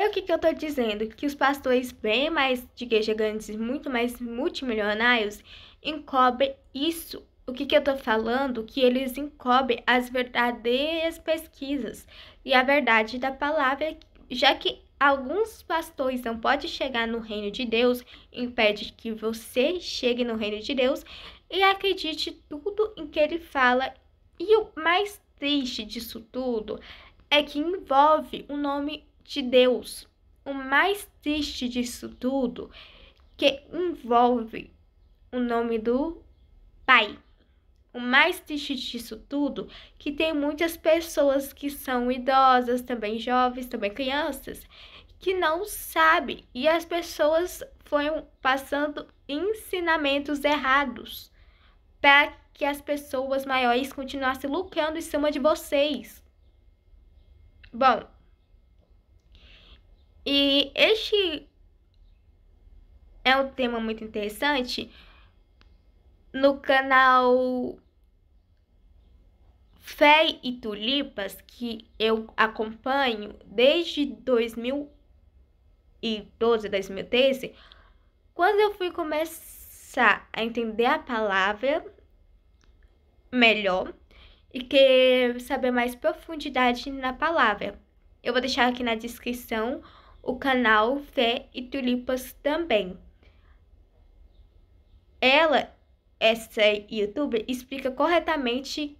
o que eu tô dizendo? Que os pastores bem mais de igreja grandes, muito mais multimilionários, encobrem isso. O que eu tô falando? Que eles encobrem as verdadeiras pesquisas e a verdade da palavra, já que alguns pastores não podem chegar no reino de Deus, impede que você chegue no reino de Deus e acredite tudo em que ele fala. E o mais triste disso tudo é que envolve o nome de Deus. O mais triste disso tudo que envolve o nome do Pai. O mais triste disso tudo que tem muitas pessoas que são idosas, também jovens, também crianças, que não sabem e as pessoas foram passando ensinamentos errados para que as pessoas maiores continuassem lucrando em cima de vocês. Bom, e este é um tema muito interessante no canal Fé e Tulipas, que eu acompanho desde 2012, 2013, quando eu fui começar a entender a palavra melhor e querer saber mais profundidade na palavra. Eu vou deixar aqui na descrição o canal Fé e Tulipas também. Essa youtuber, explica corretamente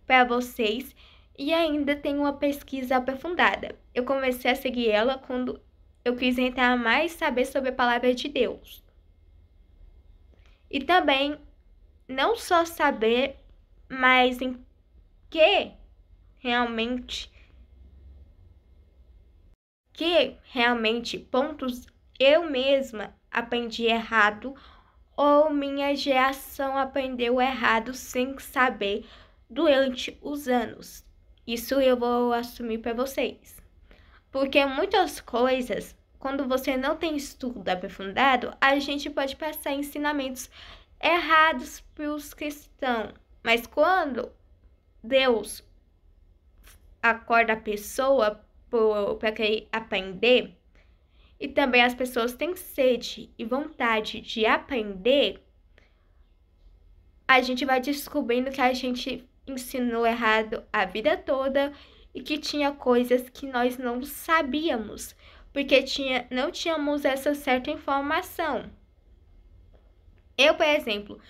para vocês e ainda tem uma pesquisa aprofundada. Eu comecei a seguir ela quando eu quis entrar mais saber sobre a palavra de Deus. E também não só saber, mas em que realmente pontos eu mesma aprendi errado ou minha geração aprendeu errado sem saber durante os anos. Isso eu vou assumir para vocês. Porque muitas coisas, quando você não tem estudo aprofundado, a gente pode passar ensinamentos errados para os cristãos. Mas quando Deus acorda a pessoa para querer aprender, e também as pessoas têm sede e vontade de aprender, a gente vai descobrindo que a gente ensinou errado a vida toda e que tinha coisas que nós não sabíamos, porque não tínhamos essa certa informação. Eu, por exemplo,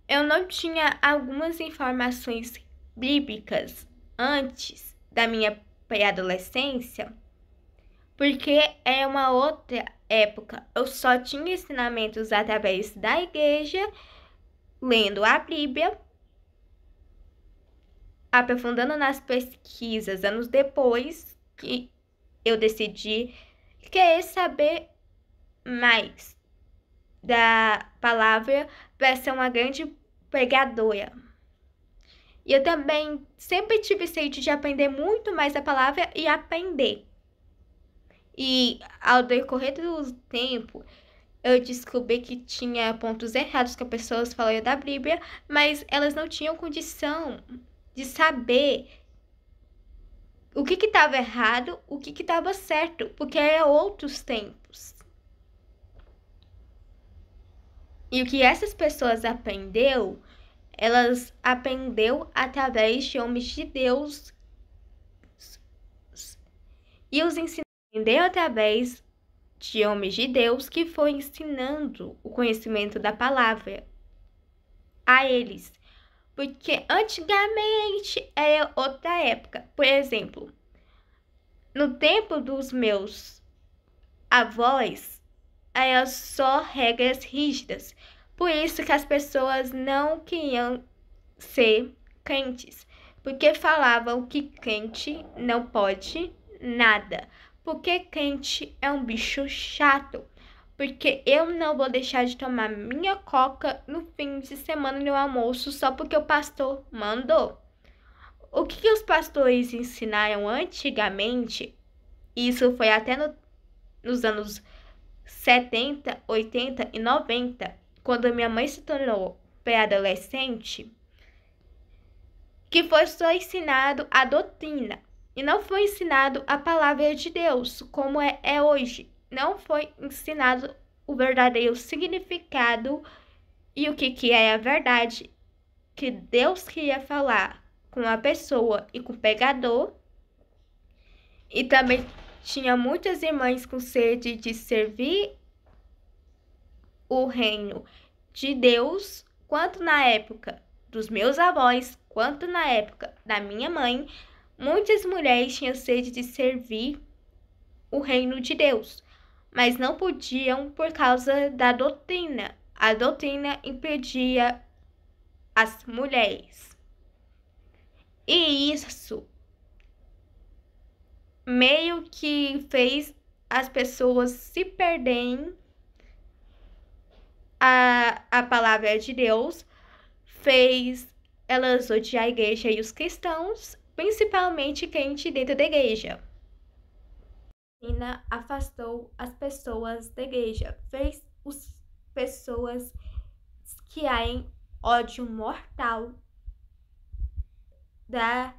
eu não tinha algumas informações bíblicas antes da minha pré-adolescência, porque é uma outra época. Eu só tinha ensinamentos através da igreja, lendo a Bíblia, aprofundando nas pesquisas anos depois que eu decidi querer saber mais da palavra para ser uma grande pregadora. E eu também sempre tive sede de aprender muito mais a palavra e aprender. E ao decorrer do tempo, eu descobri que tinha pontos errados que as pessoas falaram da Bíblia, mas elas não tinham condição de saber o que estava errado, o que estava certo, porque eram outros tempos. E o que essas pessoas elas aprenderam através de homens de Deus e os ensinaram através de homens de Deus que foi ensinando o conhecimento da palavra a eles. Porque antigamente era outra época. Por exemplo, no tempo dos meus avós, eram só regras rígidas. Por isso que as pessoas não queriam ser crentes. Porque falavam que crente não pode nada. Porque crente é um bicho chato. Porque eu não vou deixar de tomar minha coca no fim de semana no almoço só porque o pastor mandou. O que os pastores ensinaram antigamente, isso foi até nos anos 70, 80 e 90, quando minha mãe se tornou pré-adolescente, que foi só ensinado a doutrina. E não foi ensinado a palavra de Deus, como é hoje. Não foi ensinado o verdadeiro significado e o que é a verdade que Deus queria falar com a pessoa e com o pecador. E também tinha muitas irmãs com sede de servir o reino de Deus, quanto na época dos meus avós, quanto na época da minha mãe, muitas mulheres tinham sede de servir o reino de Deus, mas não podiam por causa da doutrina. A doutrina impedia as mulheres. E isso meio que fez as pessoas se perderem a palavra de Deus, fez elas odiar a igreja e os cristãos, principalmente crente dentro da igreja. A afastou as pessoas da igreja, fez as pessoas criarem ódio mortal da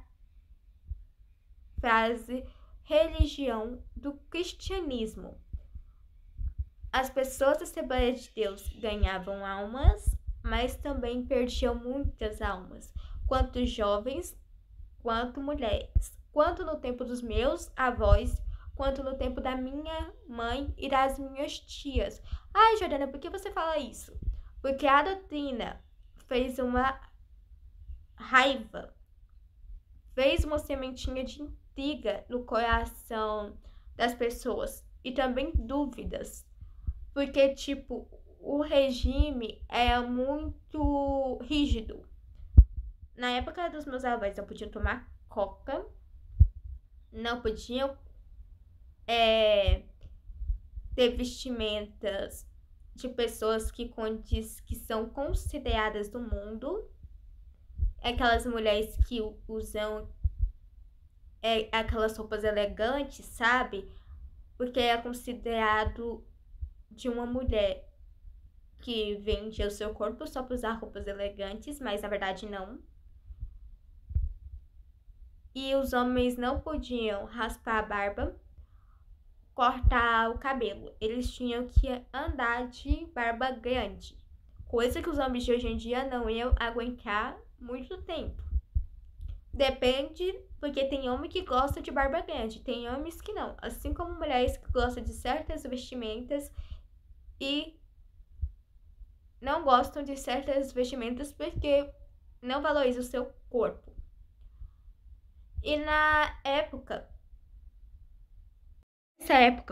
frase religião do cristianismo. As pessoas da Assembleia de Deus ganhavam almas, mas também perdiam muitas almas, quanto jovens, quanto mulheres, quanto no tempo dos meus avós, quanto no tempo da minha mãe e das minhas tias. Ai, Jordana, por que você fala isso? Porque a doutrina fez uma raiva, fez uma sementinha de intriga no coração das pessoas e também dúvidas. Porque, tipo, o regime era muito rígido. Na época dos meus avós, não podiam tomar coca, não podiam ter vestimentas de pessoas que são consideradas do mundo. Aquelas mulheres que usam aquelas roupas elegantes, sabe? Porque é considerado de uma mulher que vende o seu corpo só para usar roupas elegantes, mas na verdade não. E os homens não podiam raspar a barba, cortar o cabelo. Eles tinham que andar de barba grande, coisa que os homens de hoje em dia não iam aguentar muito tempo. Depende, porque tem homem que gosta de barba grande, tem homens que não, assim como mulheres que gostam de certas vestimentas e não gostam de certas vestimentas porque não valorizam o seu corpo. E nessa época,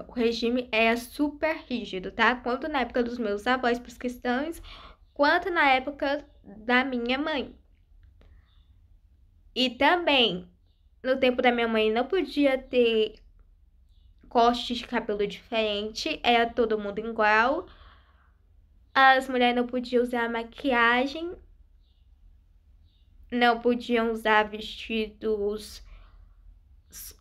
o regime era super rígido, tá? Quanto na época dos meus avós para os cristãos, quanto na época da minha mãe. E também, no tempo da minha mãe, não podia ter corte de cabelo diferente, era todo mundo igual. As mulheres não podiam usar maquiagem, não podiam usar vestidos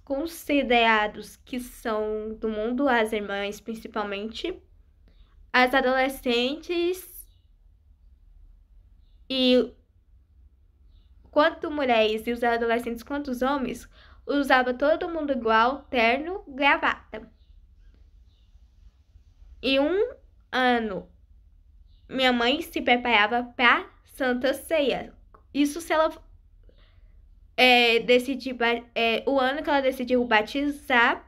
considerados que são do mundo, as irmãs principalmente. As adolescentes e quanto mulheres e os adolescentes quanto os homens, usava todo mundo igual, terno, gravata. E um ano, minha mãe se preparava para Santa Ceia. Isso se ela decidir o ano que ela decidiu batizar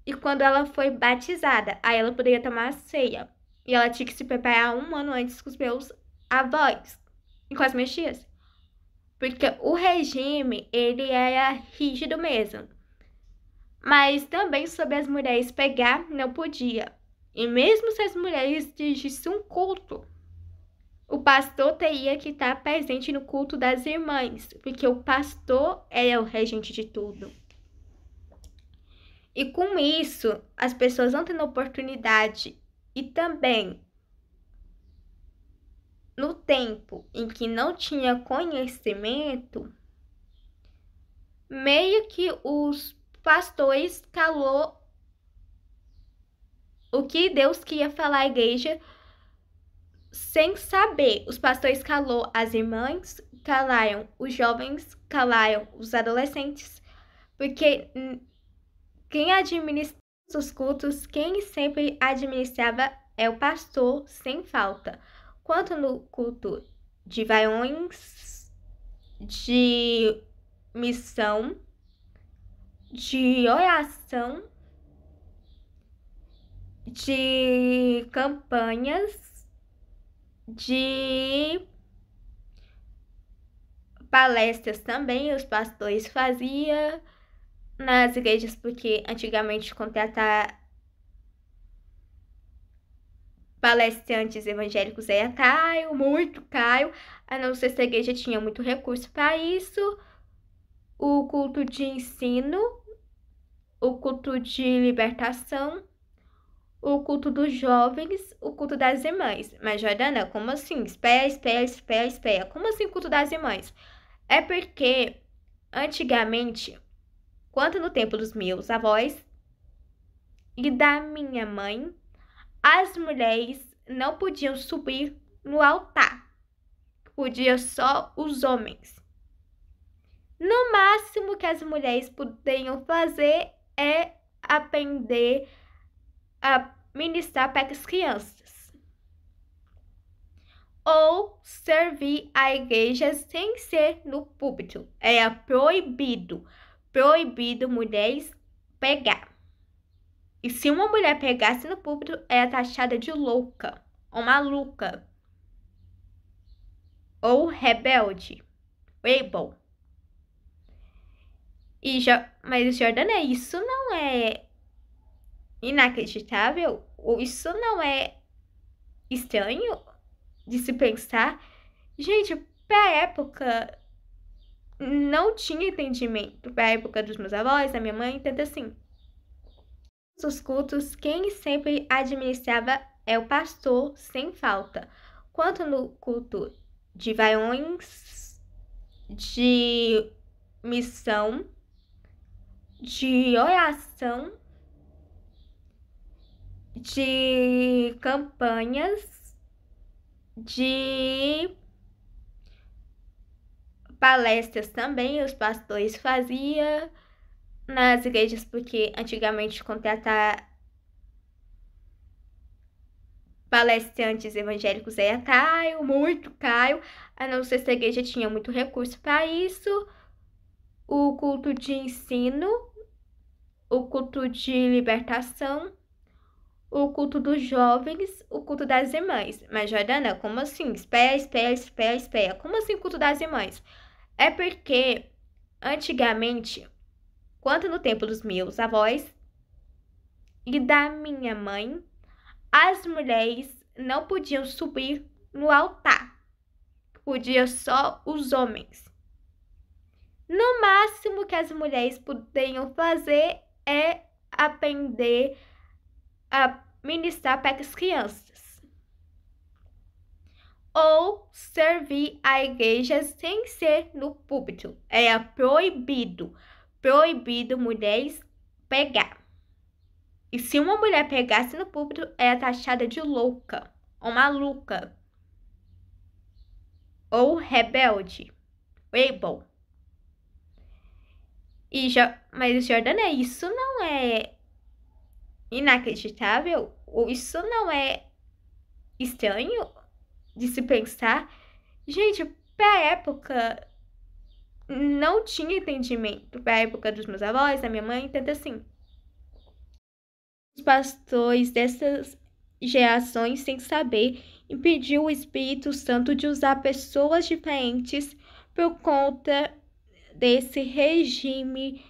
e quando ela foi batizada, aí ela poderia tomar a ceia. E ela tinha que se preparar um ano antes com os meus avós e com as minhas tias. Porque o regime, ele era rígido mesmo. Mas também sobre as mulheres pegar, não podia. E mesmo se as mulheres dirigissem um culto, o pastor teria que estar presente no culto das irmãs, porque o pastor é o regente de tudo. E com isso, as pessoas não tendo oportunidade e também no tempo em que não tinha conhecimento, meio que os pastores calou o que Deus queria falar à igreja sem saber. Os pastores calou as irmãs, calaram os jovens, calaram os adolescentes, porque quem administra os cultos, quem sempre administrava é o pastor, sem falta. Quanto no culto de varões, de missão, de oração, de campanhas, de palestras também, os pastores faziam nas igrejas, porque antigamente contratar palestrantes evangélicos era caro, muito caro, a não ser se a igreja tinha muito recurso para isso. O culto de ensino, o culto de libertação, o culto dos jovens, o culto das irmãs. Mas, Jordana, como assim? Espera. Como assim culto das irmãs? É porque, antigamente, quanto no tempo dos meus avós e da minha mãe, as mulheres não podiam subir no altar. Podia só os homens. No máximo que as mulheres poderiam fazer é aprender a ministrar para as crianças. Ou servir a igreja sem ser no púlpito. Era proibido mulheres pegar. E se uma mulher pegasse no púlpito, era taxada de louca, ou maluca, ou rebelde, rebel. Mas, Jordana, isso não é inacreditável? Ou isso não é estranho de se pensar? Gente, pra época, não tinha entendimento. Pra época dos meus avós, da minha mãe, tanto assim. Os cultos, quem sempre administrava é o pastor, sem falta. Quanto no culto de varões, de missão, de oração, de campanhas, de palestras também, os pastores faziam nas igrejas, porque antigamente contratar palestrantes evangélicos era caro, muito caro, a não ser se a igreja tinha muito recurso para isso. O culto de ensino, o culto de libertação, o culto dos jovens, o culto das irmãs. Mas, Jordana, como assim? Espera. Como assim culto das irmãs? É porque, antigamente, quanto no tempo dos meus avós e da minha mãe, as mulheres não podiam subir no altar. Podia só os homens. No máximo que as mulheres poderiam fazer é aprender a ministrar para as crianças. Ou servir a igreja sem ser no púlpito. Era proibido mulheres pegar. E se uma mulher pegasse no púlpito, era taxada de louca, ou maluca, ou rebelde, rebel. Mas, Jordana, isso não é inacreditável? Ou isso não é estranho de se pensar? Gente, pra época, não tinha entendimento. Pra época dos meus avós, da minha mãe, tanto assim. Os pastores dessas gerações, sem saber, impediu o Espírito Santo de usar pessoas diferentes por conta desse regime